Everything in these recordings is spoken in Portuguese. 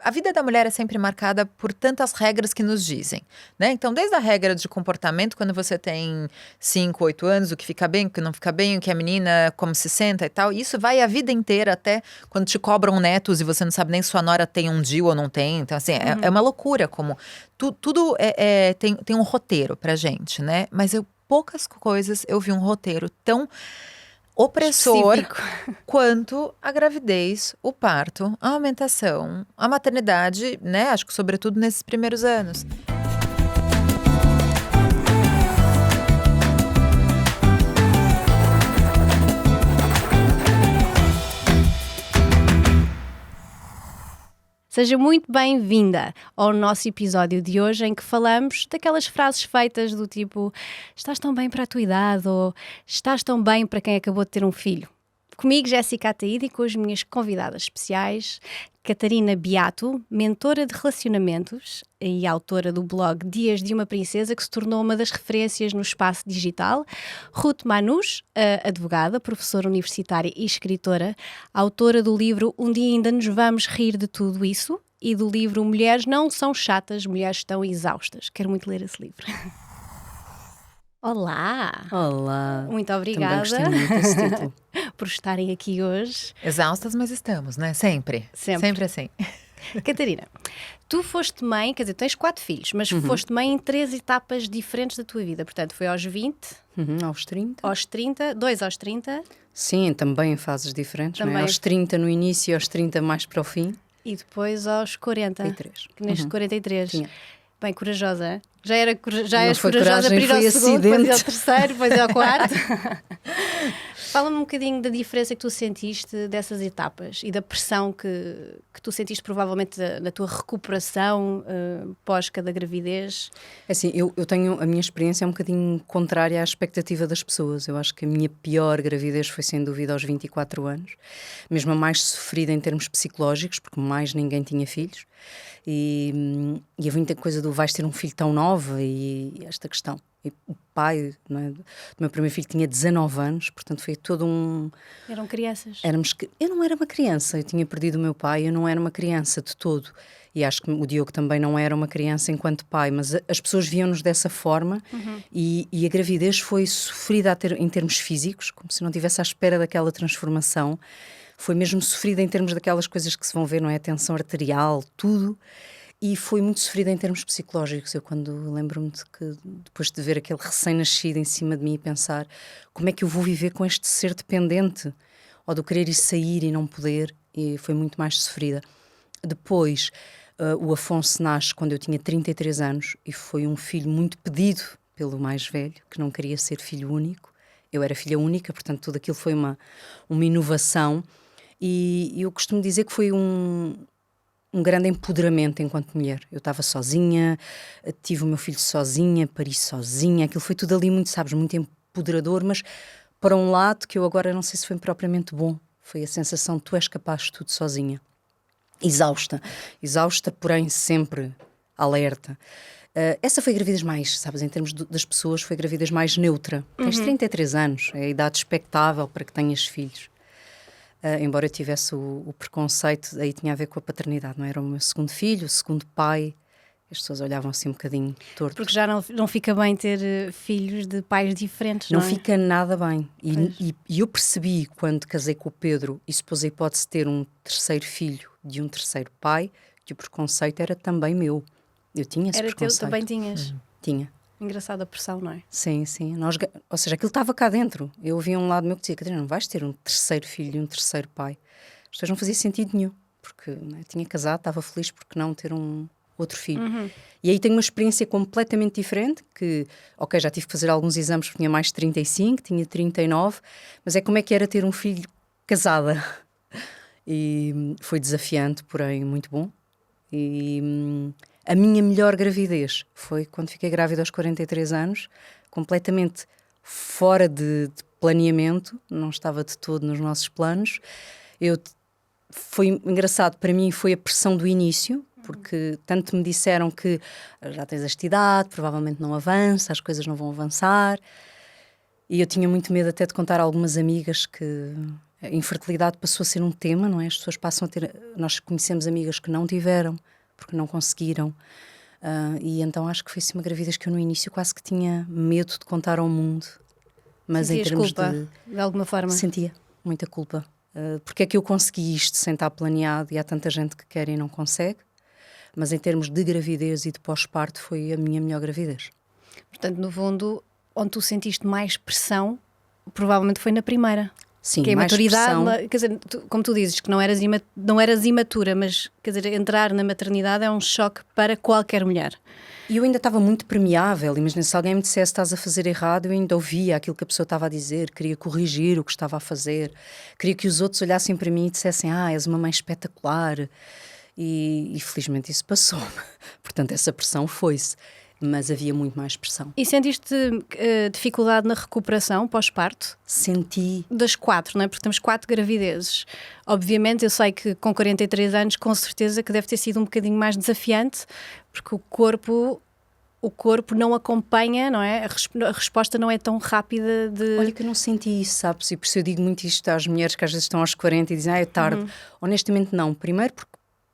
a vida da mulher é sempre marcada por tantas regras que nos dizem, né? Então, desde a regra de comportamento, quando você tem 5, 8 anos, o que fica bem, o que não fica bem, o que a menina, como se senta e tal, isso vai a vida inteira até quando te cobram netos e você não sabe nem se sua nora tem um DIU ou não tem. Então, assim, é uma loucura como tudo tem um roteiro pra gente, né? Mas poucas coisas eu vi um roteiro tão opressor quanto a gravidez, o parto, a amamentação, a maternidade, né? Acho que sobretudo nesses primeiros anos. Seja muito bem-vinda ao nosso episódio de hoje, em que falamos daquelas frases feitas do tipo: estás tão bem para a tua idade, ou estás tão bem para quem acabou de ter um filho. Comigo, Jéssica Ataíde, e com as minhas convidadas especiais, Catarina Beato, mentora de relacionamentos e autora do blog Dias de uma Princesa, que se tornou uma das referências no espaço digital. Ruth Manus, advogada, professora universitária e escritora, autora do livro Um Dia Ainda Nos Vamos Rir de Tudo Isso e do livro Mulheres Não São Chatas, Mulheres Estão Exaustas. Quero muito ler esse livro. Olá! Olá! Muito obrigada. Também gostei muito desse título. Por estarem aqui hoje. Exaustas, mas estamos, né? Sempre assim. Catarina, tu foste mãe, quer dizer, tens 4 filhos, mas foste mãe em 3 etapas diferentes da tua vida. Portanto, foi aos 20, aos 30. Aos 30, 2 aos 30. Sim, também em fases diferentes, não é? Aos 30 no início e aos 30 mais para o fim. E depois aos 40. 43. Neste 43. Tinha. Bem, corajosa. Já és corajosa coragem, para ir ao segundo, depois ir ao acidente. terceiro, depois ir ao quarto. Fala-me um bocadinho da diferença que tu sentiste dessas etapas e da pressão que tu sentiste provavelmente na tua recuperação pós cada gravidez. Assim, eu tenho, a minha experiência é um bocadinho contrária à expectativa das pessoas. Eu acho que a minha pior gravidez foi sem dúvida aos 24 anos, mesmo a mais sofrida em termos psicológicos, porque mais ninguém tinha filhos. E havia muita coisa do vais ter um filho tão nova e esta questão. E o pai, não é, do meu primeiro filho tinha 19 anos, portanto foi todo um... Eram crianças? Eu não era uma criança, eu tinha perdido o meu pai, eu não era uma criança de todo. E acho que o Diogo também não era uma criança enquanto pai, mas as pessoas viam-nos dessa forma e a gravidez foi sofrida em termos físicos, como se não estivesse à espera daquela transformação. Foi mesmo sofrida em termos daquelas coisas que se vão ver, não é? A tensão arterial, tudo. E foi muito sofrida em termos psicológicos. Eu quando lembro-me de que, depois de ver aquele recém-nascido em cima de mim e pensar como é que eu vou viver com este ser dependente, ou do querer ir sair e não poder, e foi muito mais sofrida. Depois, o Afonso nasce quando eu tinha 33 anos e foi um filho muito pedido pelo mais velho, que não queria ser filho único. Eu era filha única, portanto tudo aquilo foi uma inovação. E eu costumo dizer que foi um grande empoderamento enquanto mulher. Eu estava sozinha, tive o meu filho sozinha, pari sozinha, aquilo foi tudo ali muito, sabes, muito empoderador, mas para um lado que eu agora não sei se foi propriamente bom. Foi a sensação de tu és capaz de tudo sozinha. Exausta, porém sempre alerta. Essa foi a gravidez mais, sabes, em termos das pessoas, foi a gravidez mais neutra. Tens 33 anos, é a idade expectável para que tenhas filhos. Embora eu tivesse o preconceito, aí tinha a ver com a paternidade, não era o meu segundo filho, o segundo pai, as pessoas olhavam assim um bocadinho torto. Porque já não fica bem ter filhos de pais diferentes, não é? Não fica nada bem. E eu percebi, quando casei com o Pedro e supus a hipótese de ter um terceiro filho de um terceiro pai, que o preconceito era também meu. Eu tinha esse preconceito. Era teu, também tinhas? Tinha. Engraçada a pressão, não é? Sim. Ou seja, aquilo estava cá dentro. Eu ouvia um lado meu que dizia: Catarina, não vais ter um terceiro filho e um terceiro pai. As pessoas não fazia sentido nenhum. Porque tinha casado, estava feliz porque não ter um outro filho. E aí tenho uma experiência completamente diferente, que, ok, já tive que fazer alguns exames porque tinha mais de 35, tinha 39, mas é como é que era ter um filho casada. E foi desafiante, porém muito bom. E a minha melhor gravidez foi quando fiquei grávida aos 43 anos, completamente fora de planeamento, não estava de todo nos nossos planos. Foi engraçado, para mim foi a pressão do início, porque tanto me disseram que já tens esta idade, provavelmente não avança, as coisas não vão avançar. E eu tinha muito medo até de contar a algumas amigas que A infertilidade passou a ser um tema, não é? As pessoas passam a ter... Nós conhecemos amigas que não tiveram, porque não conseguiram. E então acho que foi assim uma gravidez que eu no início quase que tinha medo de contar ao mundo. Mas Sentias em termos culpa, de alguma forma? Sentia muita culpa. Porque é que eu consegui isto sem estar planeado e há tanta gente que quer e não consegue. Mas em termos de gravidez e de pós-parto foi a minha melhor gravidez. Portanto, no fundo, onde tu sentiste mais pressão, provavelmente foi na primeira. Sim, que é a mais maturidade, pressão. quer dizer, como tu dizes, que não eras imatura, mas quer dizer, entrar na maternidade é um choque para qualquer mulher. E eu ainda estava muito permeável. Imagina, se alguém me dissesse estás a fazer errado, eu ainda ouvia aquilo que a pessoa estava a dizer, queria corrigir o que estava a fazer, queria que os outros olhassem para mim e dissessem és uma mãe espetacular. E felizmente isso passou. Portanto, essa pressão foi-se. Mas havia muito mais pressão. E sentiste dificuldade na recuperação pós-parto? Senti. Das 4, não é? Porque temos 4 gravidezes. Obviamente, eu sei que com 43 anos, com certeza que deve ter sido um bocadinho mais desafiante, porque o corpo não acompanha, não é? A resposta não é tão rápida de... Olha que eu não senti isso, sabes? E por isso eu digo muito isto às mulheres que às vezes estão aos 40 e dizem é tarde. Honestamente não. Primeiro porque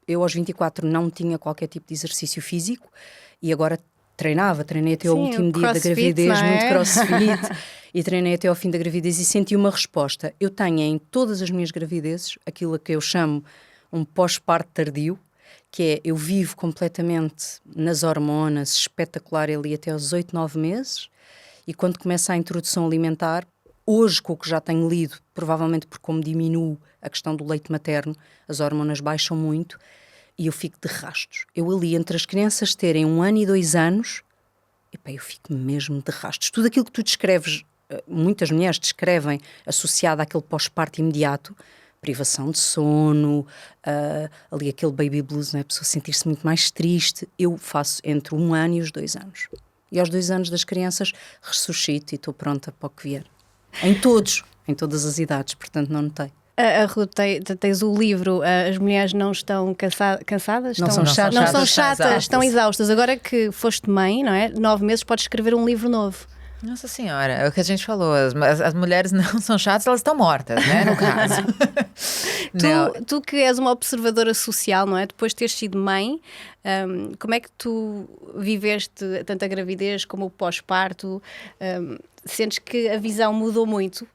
eu aos 24 não tinha qualquer tipo de exercício físico e agora treinei até ao último dia da gravidez, muito crossfit, e treinei até ao fim da gravidez e senti uma resposta. Eu tenho em todas as minhas gravidezes aquilo que eu chamo um pós-parto tardio, que é eu vivo completamente nas hormonas, espetacular ali até aos 8, 9 meses, e quando começa a introdução alimentar, hoje com o que já tenho lido, provavelmente porque como diminuo a questão do leite materno, as hormonas baixam muito, e eu fico de rastos. Eu ali, entre as crianças terem 1 ano e 2 anos, eu fico mesmo de rastos. Tudo aquilo que tu descreves, muitas mulheres descrevem associado àquele pós-parto imediato, privação de sono, ali aquele baby blues, não é? A pessoa sentir-se muito mais triste. Eu faço entre 1 ano e os 2 anos. E aos 2 anos das crianças ressuscito e estou pronta para o que vier. Em todas as idades, portanto não notei. A Ruth, tens o livro As Mulheres Não Estão Cansadas? Não são chatas. Não são chatas, estão exaustas. Agora que foste mãe, não é? 9 meses podes escrever um livro novo. Nossa Senhora, é o que a gente falou, as mulheres não são chatas, elas estão mortas, né, no caso. Tu que és uma observadora social, não é? Depois de teres sido mãe, como é que tu viveste tanto a gravidez como o pós-parto? Sentes que a visão mudou muito?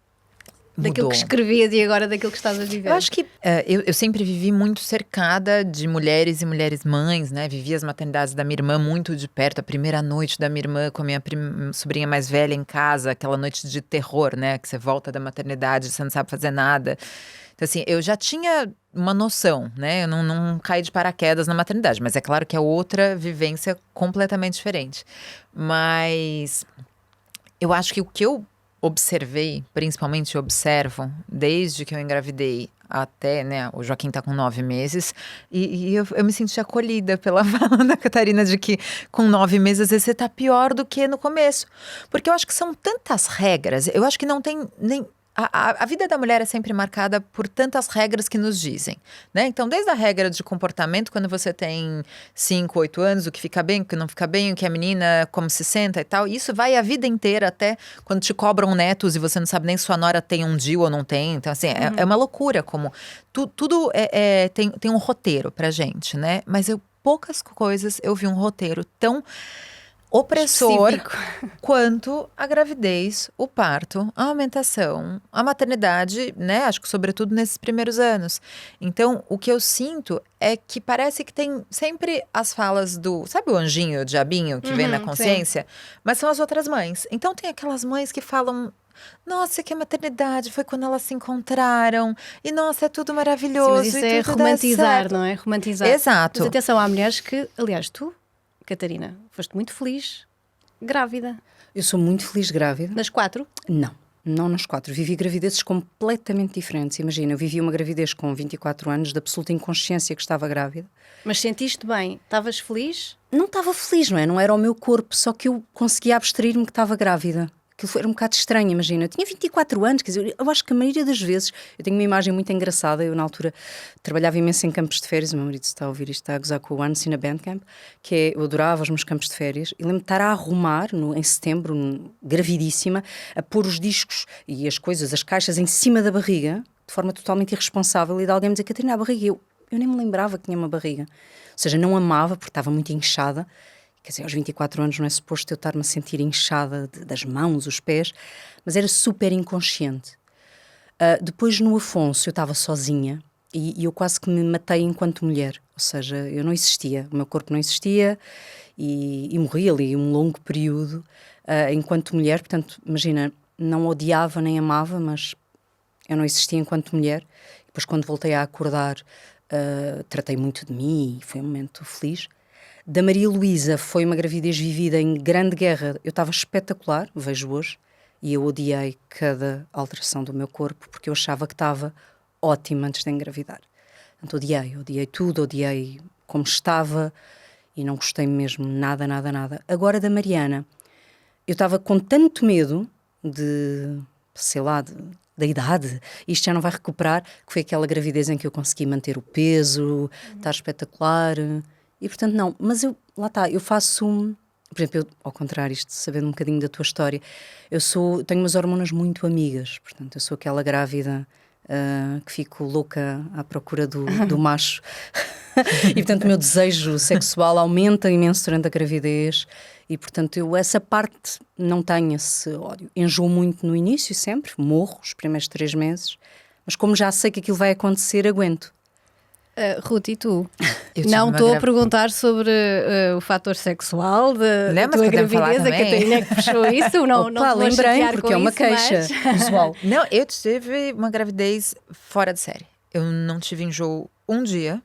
Daquilo que escrevias e agora daquilo que estás a viver? Eu acho que eu sempre vivi muito cercada de mulheres e mulheres mães, né? Vivi as maternidades da minha irmã muito de perto. A primeira noite da minha irmã com a minha sobrinha mais velha em casa, aquela noite de terror, né? Que você volta da maternidade, você não sabe fazer nada. Então, assim, eu já tinha uma noção, né? Eu não caí de paraquedas na maternidade, mas é claro que é outra vivência completamente diferente. Mas eu acho que o que eu observei, principalmente observo, desde que eu engravidei até, né, o Joaquim tá com 9 meses, e eu me senti acolhida pela fala da Catarina de que com 9 meses às vezes você tá pior do que no começo, porque eu acho que são tantas regras, eu acho que não tem nem... A vida da mulher é sempre marcada por tantas regras que nos dizem, né? Então, desde a regra de comportamento, quando você tem 5, 8 anos, o que fica bem, o que não fica bem, o que a menina, como se senta e tal, isso vai a vida inteira até quando te cobram netos e você não sabe nem se sua nora tem um DIU ou não tem. Então, assim, é uma loucura como... Tudo tem um roteiro pra gente, né? Mas poucas coisas eu vi um roteiro tão opressor quanto a gravidez, o parto, a amamentação, a maternidade, né? Acho que sobretudo nesses primeiros anos. Então, o que eu sinto é que parece que tem sempre as falas do... Sabe o anjinho, o diabinho que vem na consciência? Sim. Mas são as outras mães. Então, tem aquelas mães que falam... Nossa, que a maternidade foi quando elas se encontraram. E nossa, é tudo maravilhoso. Sim, mas isso é romantizar, não é? Romantizar. Exato. Mas atenção, há mulheres que... Aliás, tu, Catarina, foste muito feliz grávida. Eu sou muito feliz grávida. Nas 4? Não nas 4. Vivi gravidezes completamente diferentes. Imagina, eu vivi uma gravidez com 24 anos de absoluta inconsciência que estava grávida. Mas sentiste bem? Estavas feliz? Não estava feliz, não é? Não era o meu corpo, só que eu conseguia abstrair-me que estava grávida. Aquilo era um bocado estranho, imagina. Eu tinha 24 anos, quer dizer, eu acho que a maioria das vezes... Eu tenho uma imagem muito engraçada. Eu, na altura, trabalhava imenso em campos de férias. O meu marido está a ouvir isto, está a gozar com o Anne, na Bandcamp, que é, eu adorava os meus campos de férias. E lembro-me de estar a arrumar, em setembro, gravidíssima, a pôr os discos e as coisas, as caixas, em cima da barriga, de forma totalmente irresponsável, e de alguém me dizer: Catarina, a barriga. Eu nem me lembrava que tinha uma barriga. Ou seja, não amava, porque estava muito inchada. Quer dizer, aos 24 anos não é suposto eu estar-me a sentir inchada das mãos, os pés, mas era super inconsciente. Depois, no Afonso, eu estava sozinha e eu quase que me matei enquanto mulher. Ou seja, eu não existia, o meu corpo não existia e morri ali um longo período enquanto mulher. Portanto, imagina, não odiava nem amava, mas eu não existia enquanto mulher. Depois, quando voltei a acordar, tratei muito de mim e foi um momento feliz. Da Maria Luísa foi uma gravidez vivida em grande guerra. Eu estava espetacular, vejo hoje, e eu odiei cada alteração do meu corpo porque eu achava que estava ótima antes de engravidar. Portanto, odiei tudo, odiei como estava e não gostei mesmo nada. Agora, da Mariana, eu estava com tanto medo sei lá, da idade, isto já não vai recuperar, que foi aquela gravidez em que eu consegui manter o peso, estar espetacular. E portanto não, mas lá está, eu faço, por exemplo, ao contrário, isto sabendo um bocadinho da tua história, tenho umas hormonas muito amigas, portanto eu sou aquela grávida que fico louca à procura do macho e portanto o meu desejo sexual aumenta imenso durante a gravidez e portanto essa parte não tenho esse ódio. Enjoo muito no início sempre, morro os primeiros 3 meses, mas como já sei que aquilo vai acontecer, aguento. Ruth, e tu? Não estou a perguntar sobre o fator sexual da tua gravidez, a Catarina que puxou isso, não lembrei, porque é uma queixa usual. Não, eu tive uma gravidez fora de série. Eu não tive enjoo um dia,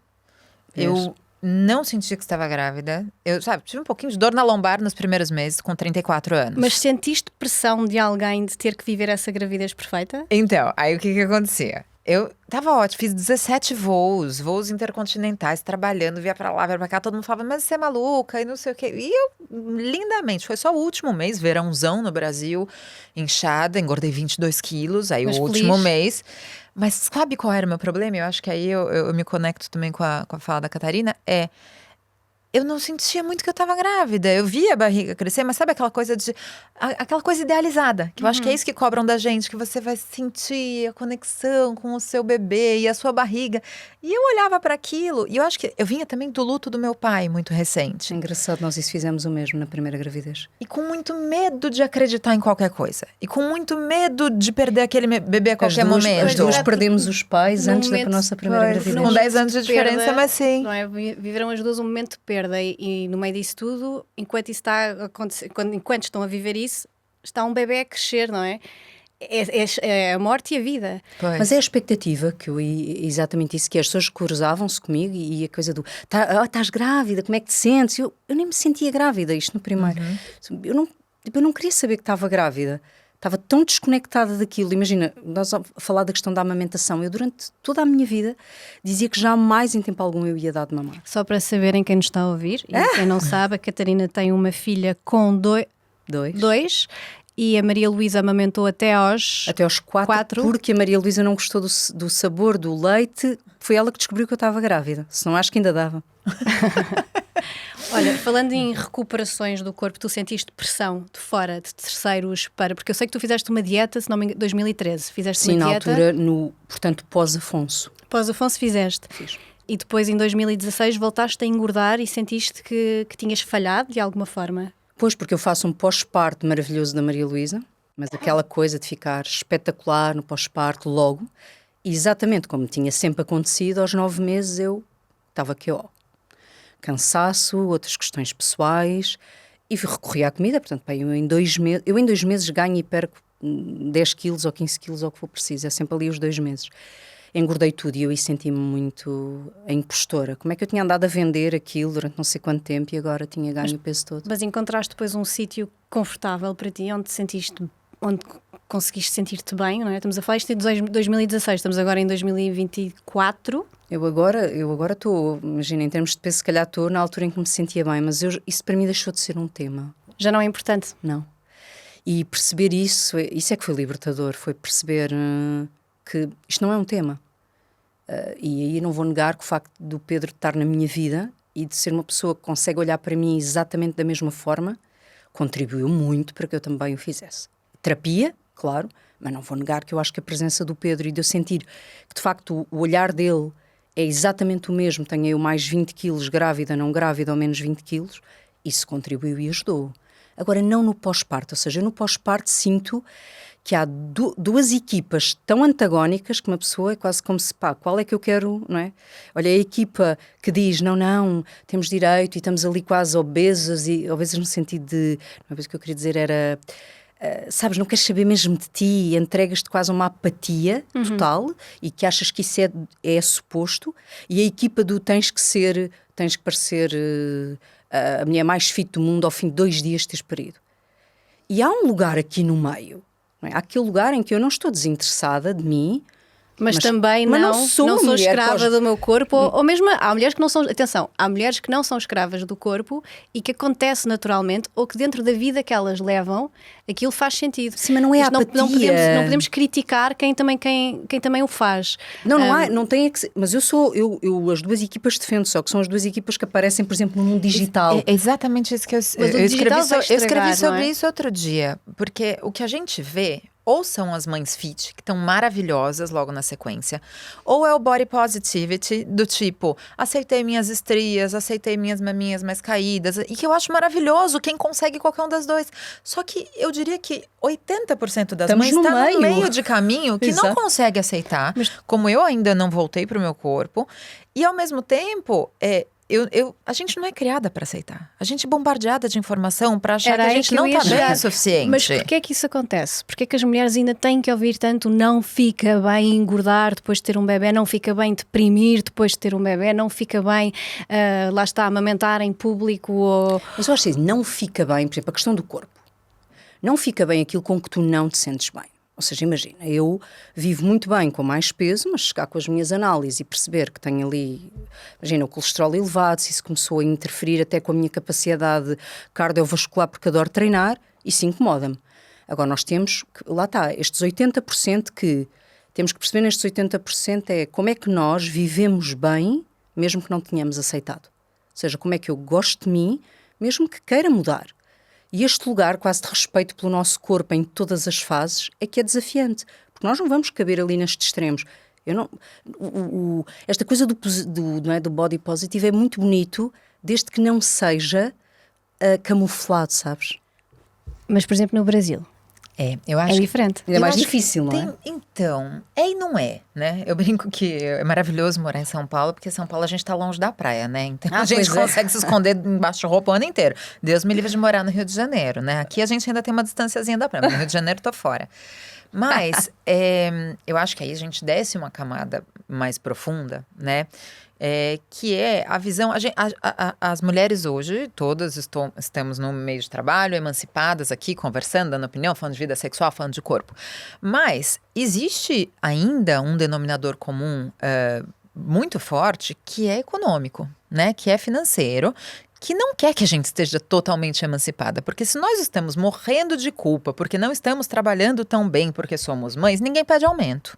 eu não senti que estava grávida, eu tive um pouquinho de dor na lombar nos primeiros meses, com 34 anos. Mas sentiste pressão de alguém de ter que viver essa gravidez perfeita? Então, aí o que acontecia? Eu tava ótimo, fiz 17 voos intercontinentais, trabalhando, via pra lá, via pra cá, todo mundo falava, mas você é maluca, e não sei o quê. E eu, lindamente, foi só o último mês, verãozão no Brasil, inchada, engordei 22 quilos, aí mas o último mês. Mas sabe qual era o meu problema? Eu acho que aí eu me conecto também com a fala da Catarina, eu não sentia muito que eu tava grávida. Eu via a barriga crescer, mas sabe aquela coisa aquela coisa idealizada, que eu acho que é isso que cobram da gente, que você vai sentir a conexão com o seu bebê e a sua barriga. E eu olhava para aquilo, e eu acho que eu vinha também do luto do meu pai, muito recente. É engraçado, nós isso fizemos o mesmo na primeira gravidez. E com muito medo de acreditar em qualquer coisa. E com muito medo de perder aquele bebê a qualquer momento. As duas perdemos os pais antes da nossa primeira gravidez. Com 10 anos de diferença, mas sim. Não é? Viveram as duas um momento de perda e no meio disso tudo, enquanto isso está a acontecer, enquanto estão a viver isso, está um bebê a crescer, não é? É a morte e a vida. Pois. Mas é a expectativa que exatamente isso, que as pessoas cruzavam-se comigo e a coisa do estás grávida, como é que te sentes? Eu nem me sentia grávida, isto no primeiro. Eu não queria saber que estava grávida. Estava tão desconectada daquilo. Imagina, nós a falar da questão da amamentação. Eu, durante toda a minha vida, dizia que jamais em tempo algum eu ia dar de mamar. Só para saberem quem nos está a ouvir, e quem não sabe, a Catarina tem uma filha com dois e a Maria Luísa amamentou até aos 4, porque a Maria Luísa não gostou do sabor do leite. Foi ela que descobriu que eu estava grávida. Senão acho que ainda dava. Olha, falando em recuperações do corpo, tu sentiste pressão de fora, de terceiros, porque eu sei que tu fizeste uma dieta, se não me engano, 2013, fizeste uma dieta. Sim, na altura, portanto, pós-Afonso. Pós-Afonso fizeste. Fiz. E depois, em 2016, voltaste a engordar e sentiste que tinhas falhado de alguma forma? Pois, porque eu faço um pós-parto maravilhoso da Maria Luísa, mas aquela coisa de ficar espetacular no pós-parto logo, e exatamente como tinha sempre acontecido, aos 9 meses eu estava cansaço, outras questões pessoais, e recorri à comida. Portanto, eu em 2 meses ganho e perco 10 quilos ou 15 quilos ou o que for preciso, é sempre ali os 2 meses. Engordei tudo e eu aí senti-me muito a impostora. Como é que eu tinha andado a vender aquilo durante não sei quanto tempo e agora tinha ganho o peso todo? Mas encontraste depois um sítio confortável para ti, onde conseguiste sentir-te bem, não é? Estamos a falar isto de 2016, estamos agora em 2024. Eu agora estou, imagina, em termos de peso, se calhar estou na altura em que me sentia bem, mas isso para mim deixou de ser um tema. Já não é importante? Não. E perceber isso é que foi libertador, foi perceber que isto não é um tema. E aí não vou negar que o facto do Pedro estar na minha vida e de ser uma pessoa que consegue olhar para mim exatamente da mesma forma, contribuiu muito para que eu também o fizesse. Terapia, claro, mas não vou negar que eu acho que a presença do Pedro e de eu sentir que de facto o olhar dele é exatamente o mesmo, tenha eu mais 20 quilos grávida, não grávida ou menos 20 quilos, isso contribuiu e ajudou. Agora, não no pós-parto, ou seja, no pós-parto sinto que há duas equipas tão antagónicas que uma pessoa é quase como se, pá, qual é que eu quero, não é? Olha, a equipa que diz, não, temos direito e estamos ali quase obesas, e obesas no sentido de, uma vez que eu queria dizer era, sabes, não queres saber mesmo de ti e entregas-te quase a uma apatia total e que achas que isso é suposto, e a equipa do tens que parecer a mulher mais fit do mundo ao fim de 2 dias de teres parido. E há um lugar aqui no meio, não é? Há aquele lugar em que eu não estou desinteressada de mim, mas também não sou escrava do meu corpo, ou mesmo há mulheres que não são, atenção, há mulheres que não são escravas do corpo e que acontece naturalmente, ou que dentro da vida que elas levam, aquilo faz sentido. Sim, mas não é a apatia. Não podemos criticar quem também o faz. Não tem que ser, mas eu as duas equipas defendo, só que são as duas equipas que aparecem, por exemplo, no mundo digital. É exatamente isso que eu escrevi sobre isso outro dia, porque o que a gente vê ou são as mães fit, que estão maravilhosas logo na sequência, ou é o body positivity do tipo, aceitei minhas estrias, aceitei minhas maminhas mais caídas, e que eu acho maravilhoso quem consegue qualquer um das dois. Só que eu diria que 80% das mães está no meio de caminho que não consegue aceitar, como eu ainda não voltei pro meu corpo, e ao mesmo tempo, a gente não é criada para aceitar. A gente é bombardeada de informação para achar que a gente não está bem o suficiente. Mas porquê é que isso acontece? Porquê é que as mulheres ainda têm que ouvir tanto não fica bem engordar depois de ter um bebê, não fica bem deprimir depois de ter um bebê, não fica bem, lá está, amamentar em público ou... Mas eu acho que não fica bem, por exemplo, a questão do corpo. Não fica bem aquilo com que tu não te sentes bem. Ou seja, imagina, eu vivo muito bem com mais peso, mas chegar com as minhas análises e perceber que tenho ali, imagina, o colesterol elevado, se isso começou a interferir até com a minha capacidade cardiovascular, porque adoro treinar, isso incomoda-me. Agora nós temos, lá está, estes 80% que temos que perceber nestes 80% é como é que nós vivemos bem, mesmo que não tenhamos aceitado. Ou seja, como é que eu gosto de mim, mesmo que queira mudar. E este lugar, quase de respeito pelo nosso corpo em todas as fases, é que é desafiante. Porque nós não vamos caber ali nestes extremos. Esta coisa do body positive é muito bonito, desde que não seja camuflado, sabes? Mas, por exemplo, no Brasil... eu acho diferente. É mais difícil, não é? Então, e não é, né? Eu brinco que é maravilhoso morar em São Paulo, porque São Paulo a gente tá longe da praia, né? Então a gente consegue se esconder embaixo de roupa o ano inteiro. Deus me livre de morar no Rio de Janeiro, né? Aqui a gente ainda tem uma distanciazinha da praia, mas no Rio de Janeiro tô fora. Mas eu acho que aí a gente desce uma camada mais profunda, né? Que é a visão... As mulheres hoje, todas estamos no meio de trabalho, emancipadas aqui, conversando, dando opinião, falando de vida sexual, falando de corpo. Mas existe ainda um denominador comum muito forte, que é econômico, né? Que é financeiro, que não quer que a gente esteja totalmente emancipada. Porque se nós estamos morrendo de culpa, porque não estamos trabalhando tão bem porque somos mães, ninguém pede aumento.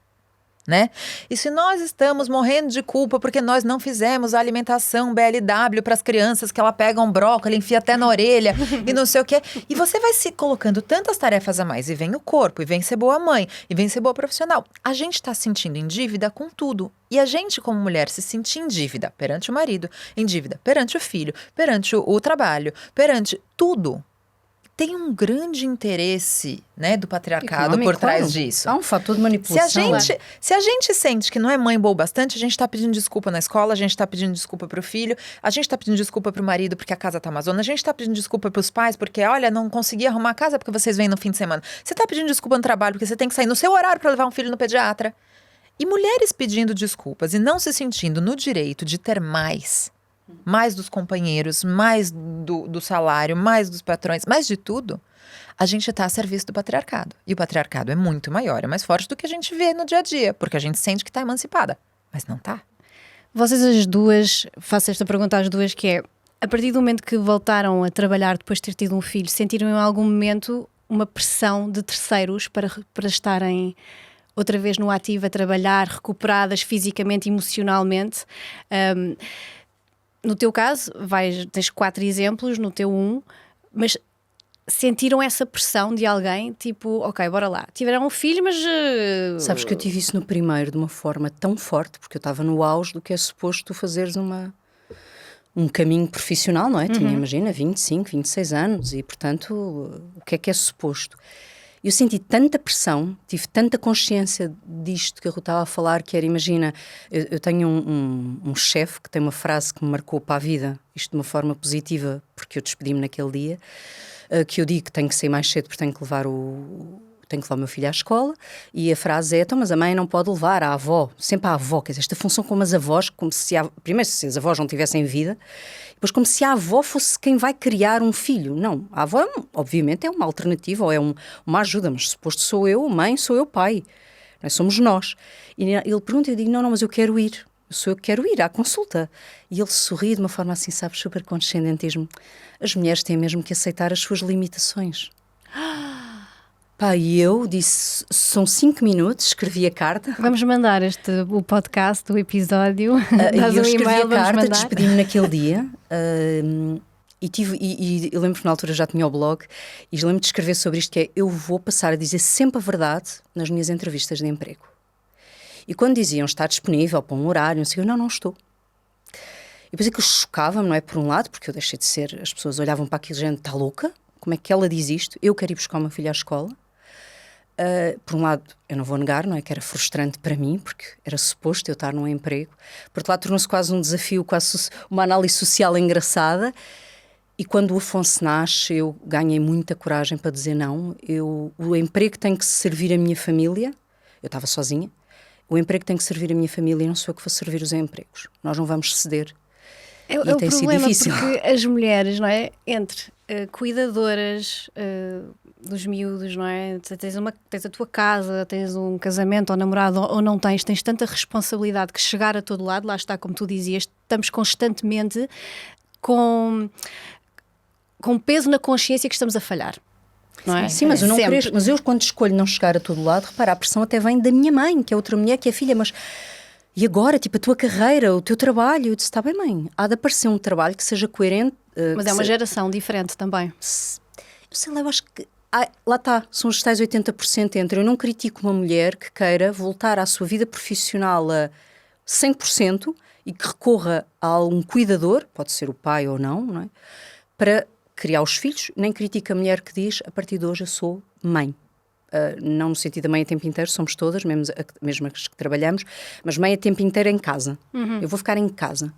Né? E se nós estamos morrendo de culpa porque nós não fizemos a alimentação BLW para as crianças, que ela pega um brócolis, enfia até na orelha e não sei o quê, e você vai se colocando tantas tarefas a mais, e vem o corpo, e vem ser boa mãe, e vem ser boa profissional, a gente está se sentindo em dívida com tudo. E a gente, como mulher, se sentir em dívida perante o marido, em dívida perante o filho, perante o trabalho, perante tudo. Tem um grande interesse, né, do patriarcado por trás disso. Há um fator de manipulação. Se a gente sente que não é mãe boa o bastante, a gente está pedindo desculpa na escola, a gente está pedindo desculpa pro filho, a gente está pedindo desculpa pro marido porque a casa tá amazona, a gente está pedindo desculpa pros pais porque, olha, não consegui arrumar a casa porque vocês vêm no fim de semana. Você está pedindo desculpa no trabalho porque você tem que sair no seu horário para levar um filho no pediatra. E mulheres pedindo desculpas e não se sentindo no direito de ter mais dos companheiros, mais do salário, mais dos patrões, mais de tudo, a gente está a serviço do patriarcado. E o patriarcado é muito maior, é mais forte do que a gente vê no dia a dia, porque a gente sente que está emancipada, mas não está. Vocês as duas, faço esta pergunta às duas, que é, a partir do momento que voltaram a trabalhar depois de ter tido um filho, sentiram em algum momento uma pressão de terceiros para estarem outra vez no ativo, a trabalhar, recuperadas fisicamente e emocionalmente? No teu caso, tens 4 exemplos, no teu 1, mas sentiram essa pressão de alguém, tipo, ok, bora lá, tiveram um filho, mas... Sabes que eu tive isso no primeiro de uma forma tão forte, porque eu estava no auge do que é suposto tu fazeres um caminho profissional, não é? Tinha, imagina, 25, 26 anos e, portanto, o que é suposto? Eu senti tanta pressão, tive tanta consciência disto que eu estava a falar, que era, imagina, eu tenho um chefe que tem uma frase que me marcou para a vida, isto de uma forma positiva, porque eu despedi-me naquele dia, que eu digo que tenho que sair mais cedo porque tenho que levar o meu filho à escola, e a frase é, então, mas a mãe não pode levar, a avó, sempre a avó, quer dizer, esta função como as avós, como se primeiro se as avós não tivessem vida, depois como se a avó fosse quem vai criar um filho. Não, a avó obviamente é uma alternativa ou é uma ajuda, mas suposto sou eu mãe, sou eu pai, não é? Somos nós. E ele pergunta, eu digo, não, mas eu quero ir. Sou eu que quero ir à consulta. E ele sorri de uma forma assim, sabes, super condescendente, diz-me, as mulheres têm mesmo que aceitar as suas limitações. Pá, e eu disse, são 5 minutos, escrevi a carta. Vamos mandar o podcast, o episódio, e eu escrevi a carta, despedi-me naquele dia, e eu lembro que na altura já tinha o blog, e lembro de escrever sobre isto, que é, eu vou passar a dizer sempre a verdade nas minhas entrevistas de emprego. E quando diziam, está disponível para um horário, não sei, eu não estou. E depois é que eu chocava-me, não é, por um lado, porque eu deixei de ser, as pessoas olhavam para aquilo e diziam, está louca? Como é que ela diz isto? Eu quero ir buscar o meu filho à escola. Por um lado, eu não vou negar, não é, que era frustrante para mim, porque era suposto eu estar num emprego. Por outro lado, tornou-se quase um desafio, quase uma análise social engraçada. E quando o Afonso nasce, eu ganhei muita coragem para dizer não. O emprego tem que servir a minha família. Eu estava sozinha. O emprego tem que servir a minha família e não sou eu que vou servir os empregos. Nós não vamos ceder. É o problema, porque as mulheres, não é, entre cuidadoras dos miúdos, não é, tens a tua casa, tens um casamento ou namorado ou não tens tanta responsabilidade que chegar a todo lado, lá está, como tu dizias, estamos constantemente com peso na consciência que estamos a falhar. Não é? Sim, mas eu quando escolho não chegar a todo lado, repara, a pressão até vem da minha mãe, que é outra mulher, que é filha, mas e agora, tipo, a tua carreira, o teu trabalho? Eu disse, está bem, mãe, há de aparecer um trabalho que seja coerente. Mas é uma geração diferente também. Eu sei lá, eu acho que lá está, são os tais 80% entre. Eu não critico uma mulher que queira voltar à sua vida profissional a 100% e que recorra a um cuidador, pode ser o pai ou não é? Para criar os filhos. Nem critico a mulher que diz, a partir de hoje eu sou mãe. Não no sentido da mãe a tempo inteiro, somos todas, mesmo as que trabalhamos, mas mãe a tempo inteiro em casa. Eu vou ficar em casa.